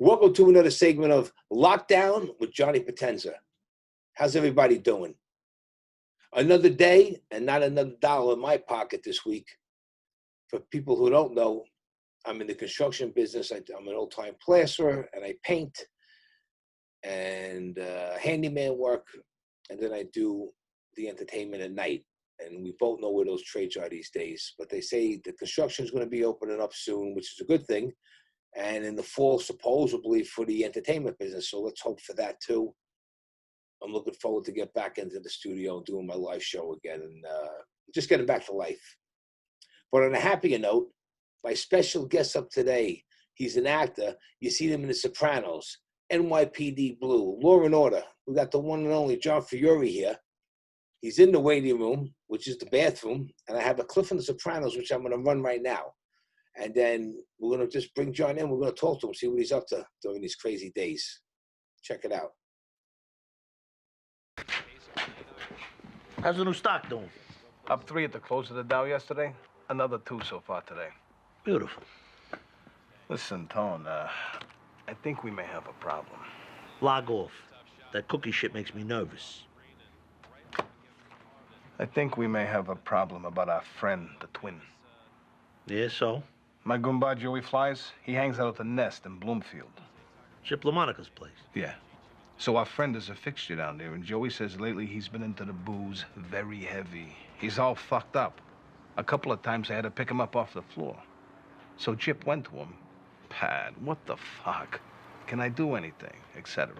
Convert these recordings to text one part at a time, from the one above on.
Welcome to another segment of Lockdown with Johnny Potenza. How's everybody doing? Another day and not another dollar in my pocket this week. For people who don't know, I'm in the construction business. I'm an old-time plasterer, and I paint and handyman work, and then I do the entertainment at night. And we both know where those trades are these days. But they say the construction is going to be opening up soon, which is a good thing. And in the fall, supposedly, for the entertainment business. So let's hope for that, too. I'm looking forward to get back into the studio and doing my live show again and just getting back to life. But on a happier note, my special guest up today, he's an actor. You see him in The Sopranos, NYPD Blue, Law and Order. We got the one and only John Fiore here. He's in the waiting room, which is the bathroom, and I have a clip from The Sopranos, which I'm going to run right now. And then we're going to just bring John in. We're going to talk to him, see what he's up to during these crazy days. Check it out. How's the new stock doing? Up 3 at the close of the Dow yesterday. Another 2 so far today. Beautiful. Listen, Tone, I think we may have a problem. Log off. That cookie shit makes me nervous. I think we may have a problem about our friend, the twin. Yeah, so? My Goomba Joey Flies, he hangs out at the Nest in Bloomfield. Chip LaMonica's place. Yeah. So our friend is a fixture down there, and Joey says lately he's been into the booze very heavy. He's all fucked up. A couple of times I had to pick him up off the floor. So Chip went to him. Pat, what the fuck? Can I do anything? Etc.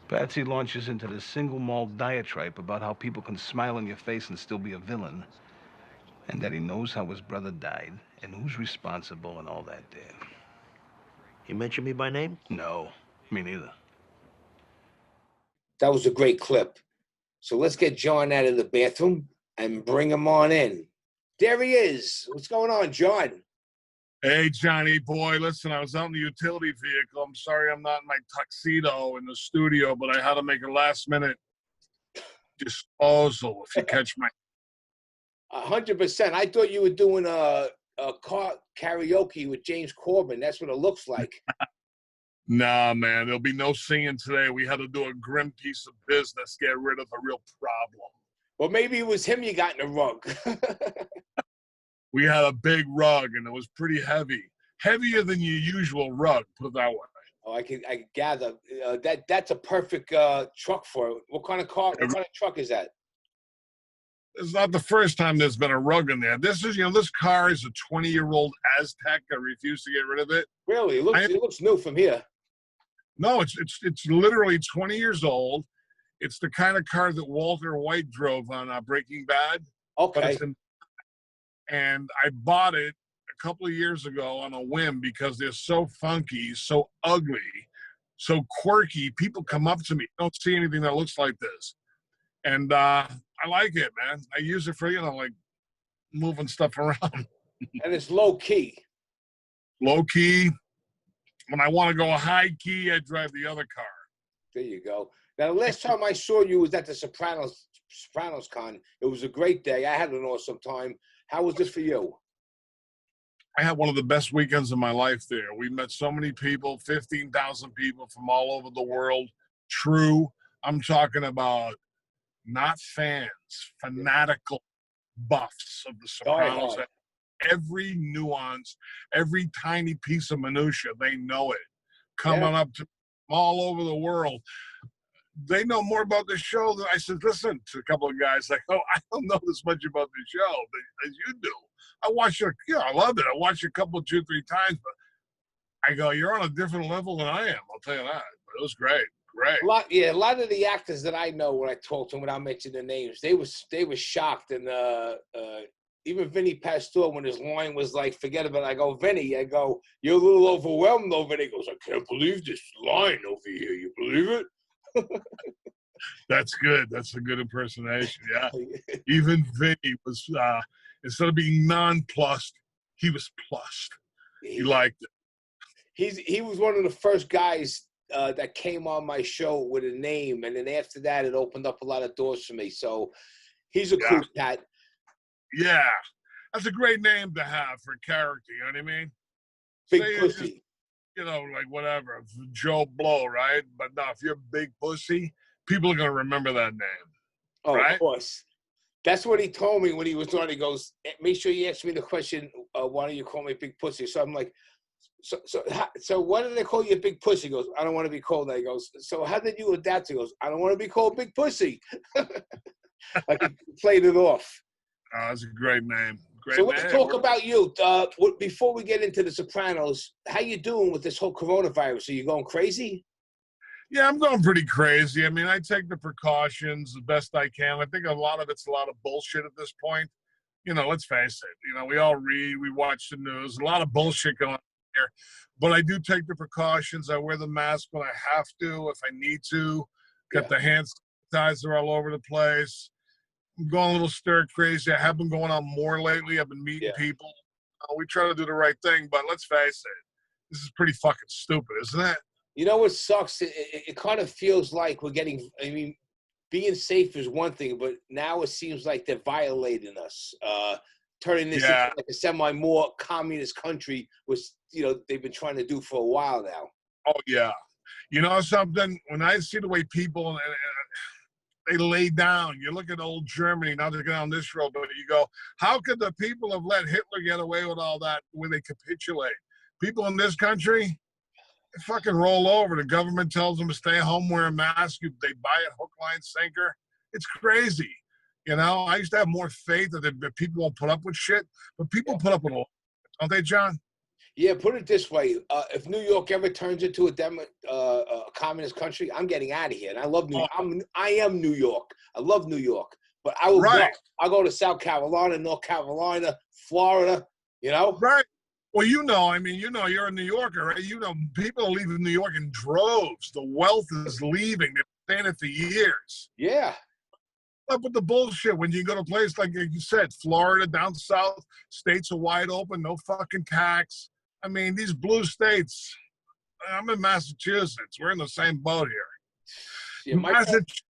Patsy launches into this single malt diatribe about how people can smile in your face and still be a villain, and that he knows how his brother died and who's responsible and all that there. He mentioned me by name? No, me neither. That was a great clip. So let's get John out of the bathroom and bring him on in. There he is. What's going on, John? Hey, Johnny boy, listen, I was out in the utility vehicle. I'm sorry I'm not in my tuxedo in the studio, but I had to make a last-minute disposal, if you catch my... 100%. I thought you were doing a car karaoke with James Corbin. That's what it looks like. Nah, man, there'll be no singing today. We had to do a grim piece of business, get rid of a real problem. Well, maybe it was him you got in the rug. We had a big rug, and it was pretty heavy. Heavier than your usual rug, put it that way. Oh, I can gather. That's a perfect truck for it. What kind of car? What kind of truck is that? It's not the first time there's been a rug in there. This is, this car is a 20-year-old Aztec. I refuse to get rid of it. Really? It looks new from here. No, it's literally 20 years old. It's the kind of car that Walter White drove on Breaking Bad. Okay. And I bought it a couple of years ago on a whim because they're so funky, so ugly, so quirky. People come up to me, don't see anything that looks like this. And I like it, man. I use it for, like moving stuff around. And it's low key. Low key. When I want to go high key, I drive the other car. There you go. Now, the last time I saw you was at the Sopranos Con. It was a great day. I had an awesome time. How was this for you? I had one of the best weekends of my life there. We met so many people, 15,000 people from all over the world. True. I'm talking about not fans, fanatical buffs of the Sopranos. Every nuance, every tiny piece of minutia, they know it. Coming up to all over the world. They know more about the show than I said. Listen to a couple of guys like, oh, I don't know this much about the show as you do. I watched it. I loved it. I watched it 2-3 times, but I go, you're on a different level than I am. I'll tell you that. But it was great. Great. A lot of the actors that I know, when I talked to them without mentioning their names, they were shocked. And even Vinny Pastore, when his line was like, forget about it, I go, Vinny, I go, you're a little overwhelmed over it. He goes, I can't believe this line over here. You believe it? That's good. That's a good impersonation. Yeah. Even Vinny was, instead of being nonplussed, he was plussed. He liked it. He was one of the first guys that came on my show with a name, and then after that, it opened up a lot of doors for me. So he's a cool cat. Yeah, that's a great name to have for a character. You know what I mean? Big pussy. like whatever, Joe Blow, right? But no, if you're Big Pussy, people are gonna remember that name, Oh, right? of course. That's what he told me when he was on. He goes, "Make sure you ask me the question. Why don't you call me Big Pussy?" So I'm like, "So why did they call you a Big Pussy?" He goes, "I don't want to be called that." He goes, "So how did you adapt?" He goes, "I don't want to be called Big Pussy." Like he played it off. Oh, that's a great name. Great So let's name. talk about you. Before we get into The Sopranos, how you doing with this whole coronavirus? Are you going crazy? Yeah, I'm going pretty crazy. I mean, I take the precautions the best I can. I think a lot of it's a lot of bullshit at this point. Let's face it. We all read, we watch the news, a lot of bullshit going on here. But I do take the precautions. I wear the mask when I have to, if I need to. Got the hand sanitizer all over the place. I'm going a little stir crazy. I have been going on more lately. I've been meeting people. We try to do the right thing, but let's face it, this is pretty fucking stupid, isn't it? You know what sucks? It kind of feels like we're getting, I mean, being safe is one thing, but now it seems like they're violating us, turning this into like a semi-more communist country, which, they've been trying to do for a while now. Oh, yeah. You know something? When I see the way people, they lay down, you look at old Germany, not to get on this road, but you go, how could the people have let Hitler get away with all that when they capitulate? People in this country, fucking roll over. The government tells them to stay home, wear a mask. They buy it hook, line, sinker. It's crazy. I used to have more faith that people won't put up with shit, but people put up with it, don't they, John? Yeah, put it this way: if New York ever turns into a communist country, I'm getting out of here. And I love New York. I am New York. I love New York, but I will go. I'll go to South Carolina, North Carolina, Florida. Right. Well, you're a New Yorker, right? People are leaving New York in droves. The wealth is leaving. They've been staying it for years. Yeah. Up with the bullshit when you go to a place like you said, Florida, down south, states are wide open, no fucking tax. I mean, these blue states, I'm in Massachusetts. We're in the same boat here. Yeah, Massachusetts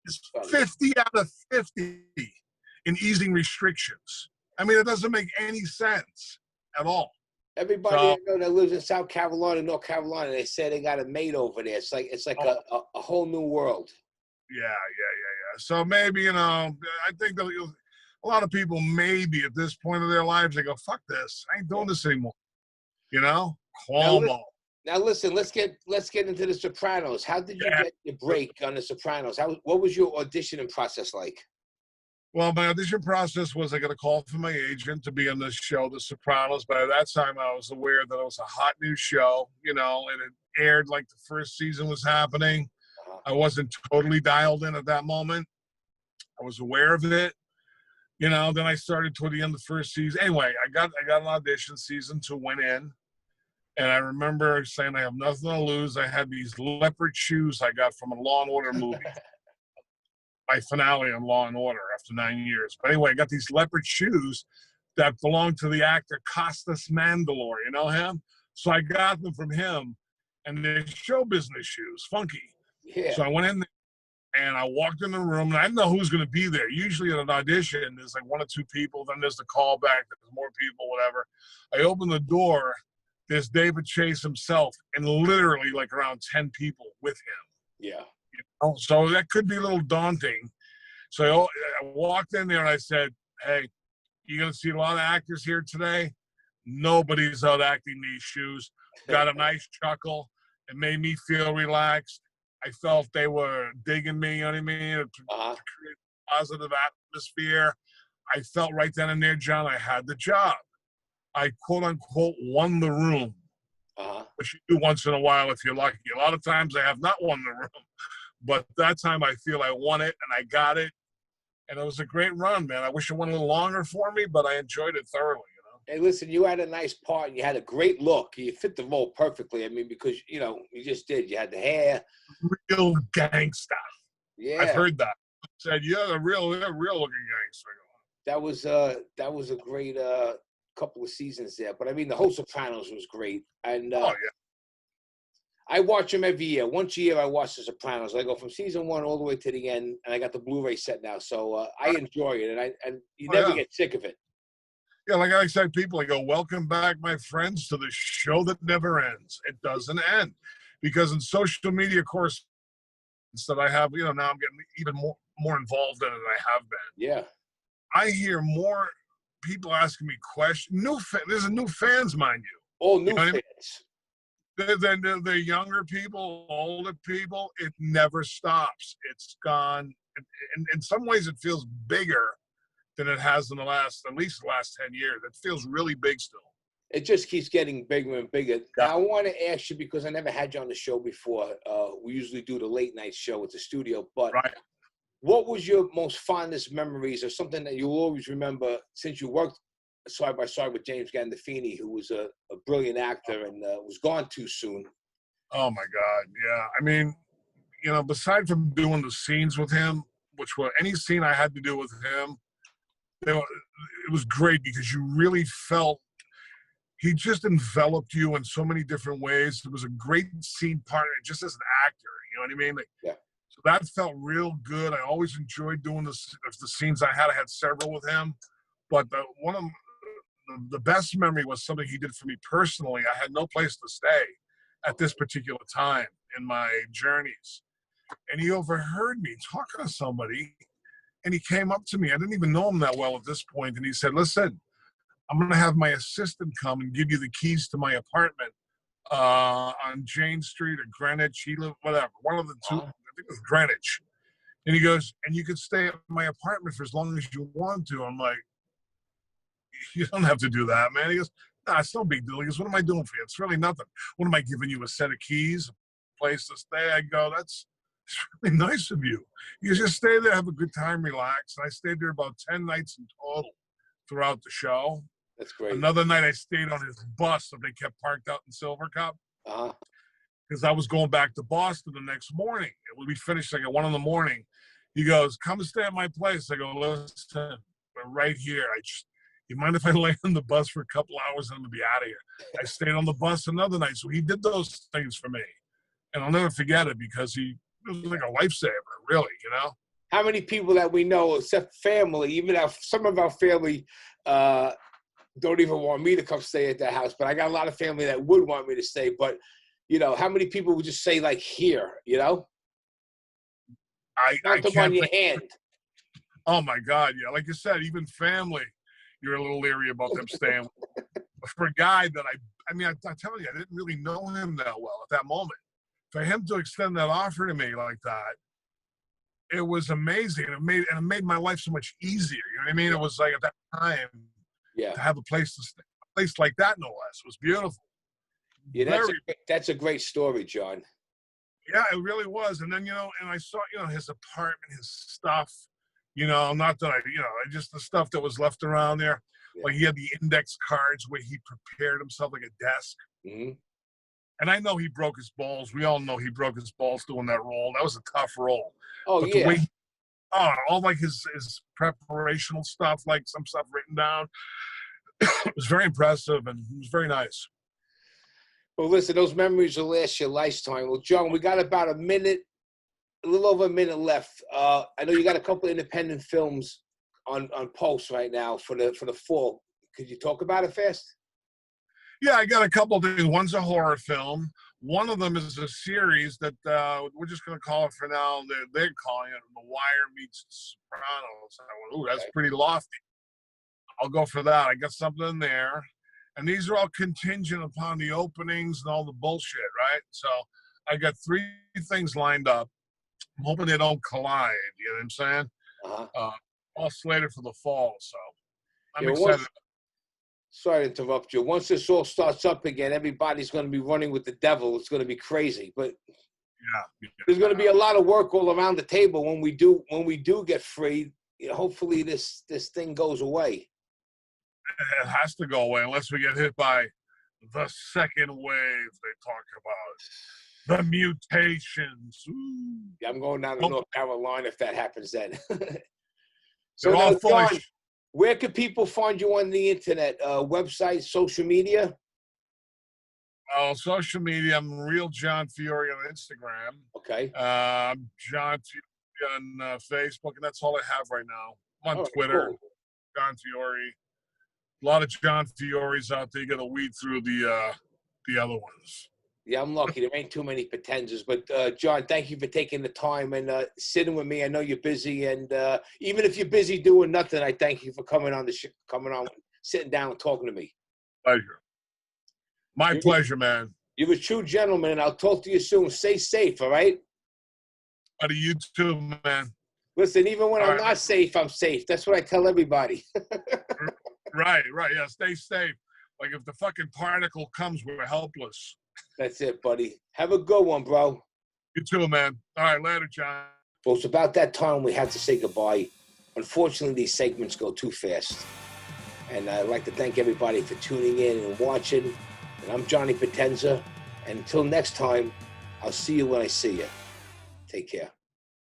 is 50 out of 50 in easing restrictions. I mean, it doesn't make any sense at all. Everybody I know that lives in South Carolina, North Carolina, they say they got a maid over there. It's like a whole new world. Yeah. So maybe, I think that a lot of people maybe at this point of their lives, they go, fuck this. I ain't doing this anymore. Cuomo. Now listen, let's get into The Sopranos. How did you get your break on The Sopranos? What was your auditioning process like? Well, my audition process was I got a call from my agent to be on this show, The Sopranos. By that time, I was aware that it was a hot new show, and it aired like the first season was happening. I wasn't totally dialed in at that moment. I was aware of it. Then I started toward the end of the first season. Anyway, I got an audition. Season 2 went in. And I remember saying, I have nothing to lose. I had these leopard shoes I got from a Law & Order movie. My finale on Law & Order after 9 years. But anyway, I got these leopard shoes that belonged to the actor Costas Mandylor. You know him? So I got them from him. And they're show business shoes, funky. Yeah. So I went in there and I walked in the room, and I didn't know who was going to be there. Usually at an audition, there's like 1 or 2 people. Then there's the callback. There's more people, whatever. I opened the door. There's David Chase himself and literally like around 10 people with him. Yeah. So that could be a little daunting. So I walked in there and I said, hey, you're going to see a lot of actors here today. Nobody's out acting these shoes. Got a nice chuckle. It made me feel relaxed. I felt they were digging me, you know what I mean? To create a positive atmosphere. I felt right then and there, John, I had the job. I quote unquote won the room, which you do once in a while if you're lucky. A lot of times I have not won the room, but that time I feel I won it and I got it, and it was a great run, man. I wish it went a little longer for me, but I enjoyed it thoroughly. Hey, listen, you had a nice part and you had a great look. You fit the role perfectly. I mean, because you just did. You had the hair. Real gangster. Yeah, I've heard that. Said you're a real looking gangster. That was a great couple of seasons there. But I mean, the whole Sopranos was great, and I watch them every year. Once a year, I watch the Sopranos. I go from season 1 all the way to the end, and I got the Blu-ray set now, so I enjoy it, and you never get sick of it. Yeah, like I said, people, I go, welcome back, my friends, to the show that never ends. It doesn't end. Because in social media course that I have, now I'm getting even more involved in it than I have been. Yeah. I hear more people asking me questions. There's a new fans, mind you. All new fans. I mean? The younger people, older people, it never stops. It's gone. In some ways, it feels bigger than it has in at least the last 10 years. It feels really big still. It just keeps getting bigger and bigger. Yeah. Now, I want to ask you, because I never had you on the show before. We usually do the late night show at the studio, but Right. What was your most fondest memories, or something that you'll always remember, since you worked side by side with James Gandolfini, who was a brilliant actor and was gone too soon? Oh my God, yeah. I mean, besides from doing the scenes with him, which were any scene I had to do with him, it was great because you really felt he just enveloped you in so many different ways. It was a great scene partner, just as an actor. You know what I mean? Yeah. So that felt real good. I always enjoyed doing the scenes I had. I had several with him, but one of the best memory was something he did for me personally. I had no place to stay at this particular time in my journeys, and he overheard me talking to somebody, and he came up to me. I didn't even know him that well at this point, and he said, "Listen, I'm going to have my assistant come and give you the keys to my apartment on Jane Street or Greenwich." He lived, whatever, one of the two, I think it was Greenwich. And he goes, "And you can stay at my apartment for as long as you want to." I'm like, "You don't have to do that, man." He goes, "Nah, it's no big deal." He goes, "What am I doing for you? It's really nothing. What am I giving you, a set of keys, a place to stay?" I go, "It's really nice of you." He goes, "Just stay there, have a good time, relax." And I stayed there about 10 nights in total throughout the show. That's great. Another night I stayed on his bus that they kept parked out in Silver Cup. Because I was going back to Boston the next morning. It would be finished like at 1 a.m. He goes, "Come stay at my place." I go, "Listen, we're right here. You mind if I lay on the bus for a couple hours and I'm going to be out of here?" I stayed on the bus another night. So he did those things for me. And I'll never forget it because he was like a lifesaver, really, How many people that we know, except family, even some of our family, don't even want me to come stay at their house, but I got a lot of family that would want me to stay. But, how many people would just say, like, here, I Count them on your hand. Oh, my God, yeah. Like you said, even family, you're a little leery about them staying. For a guy that I'm telling you, I didn't really know him that well at that moment. For him to extend that offer to me like that, it was amazing. It made my life so much easier. You know what I mean? It was like at that time, to have a place to stay, a place like that, no less, was beautiful. Yeah, that's a great story, John. Yeah, it really was. And then, and I saw, his apartment, his stuff, not that just the stuff that was left around there. Yeah. Like he had the index cards where he prepared himself like a desk. Mm-hmm. And I know he broke his balls. We all know he broke his balls doing that role. That was a tough role. Oh, but yeah. The way all like his preparational stuff, like some stuff written down, it was very impressive and it was very nice. Well, listen, those memories will last your lifetime. Well, John, we got about a little over a minute left. I know you got a couple of independent films on post right now for the fall. Could you talk about it fast? Yeah, I got a couple of things. One's a horror film. One of them is a series that we're just going to call it for now. They're calling it The Wire Meets Sopranos. I went, ooh, that's pretty lofty. I'll go for that. I got something in there. And these are all contingent upon the openings and all the bullshit, right? So I got 3 things lined up. I'm hoping they don't collide. You know what I'm saying? Uh-huh. All slated for the fall. So I'm excited. Sorry to interrupt you. Once this all starts up again, everybody's going to be running with the devil. It's going to be crazy. But there's going to be a lot of work all around the table when we do get free. Hopefully this thing goes away. It has to go away unless we get hit by the second wave they talk about. The mutations. Ooh. Yeah, I'm going down to North Carolina if that happens then. So now, John, where can people find you on the internet? Website, social media? Social media, I'm Real John Fiore on Instagram. Okay. John Fiore on Facebook, and that's all I have right now. I'm on Twitter, cool. John Fiore. A lot of John Fiores out there. You got to weed through the other ones. Yeah, I'm lucky. There ain't too many Potenzas. But, John, thank you for taking the time and sitting with me. I know you're busy. And even if you're busy doing nothing, I thank you for coming on sitting down and talking to me. Pleasure. My pleasure, man. You're a true gentleman, and I'll talk to you soon. Stay safe, all right? Buddy, you too, man. Listen, even when I'm not safe, I'm safe. That's what I tell everybody. Right. Yeah, stay safe. Like if the fucking particle comes, we're helpless. That's it, buddy. Have a good one, bro. You too, man. All right, later, John. Well, it's about that time we have to say goodbye. Unfortunately, these segments go too fast. And I'd like to thank everybody for tuning in and watching. And I'm Johnny Potenza. And until next time, I'll see you when I see you. Take care.